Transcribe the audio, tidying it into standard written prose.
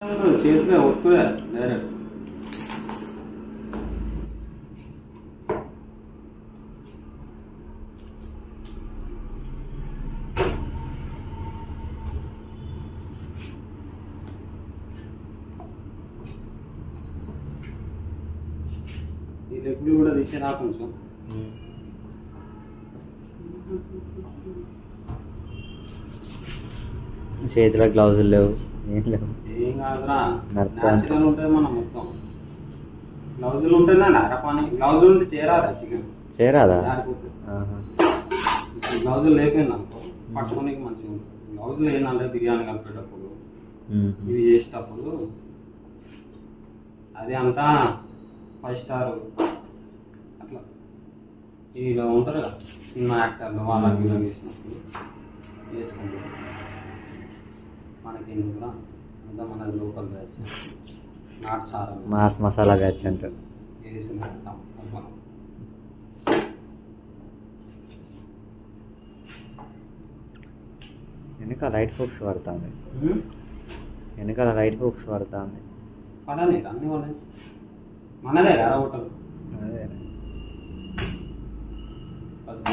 చేసుకునే ఒత్తుడే డైరెక్ట్ ఈ లెగ్గులు కూడా తీసేరా కొంచెం. చేతిలో గ్లౌజులు లేవు, ఏం లేవు. ఏం కాదురా, న్యాచురల్ ఉంటుంది మన మొత్తం. గ్లౌజులు ఉంటేనే నారా పని. గ్లౌజులు ఉంటే చేరాదా చికెన్ చేరాదా? జారిపోతుంది. గ్లౌజులు లేకపోయింది అనుకో పట్టుకోనికి మంచిగా ఉంటుంది. గ్లౌజులు ఏంటంటే బిర్యానీ కలిపేటప్పుడు ఇవి చేసేటప్పుడు అది అంతా 5 స్టార్ అట్లా ఇలా ఉంటారు కదా సినిమా యాక్టర్లు వాళ్ళకి ఇలా చేసినప్పుడు వేసుకుంటారు. మనకి కూడా అంతా మన లోకల్ బ్యాచ్ నాటు సారా మాస్ మసాలా బ్యాచ్ అంటారు. వేసిన వెనకాల లైట్ ఫోక్స్ పడుతుంది, వెనకాల లైట్ ఫోక్స్ పడుతుంది. పడని అన్ని వాళ్ళని మనదే కదా హోటల్ అదే ఫస్ట్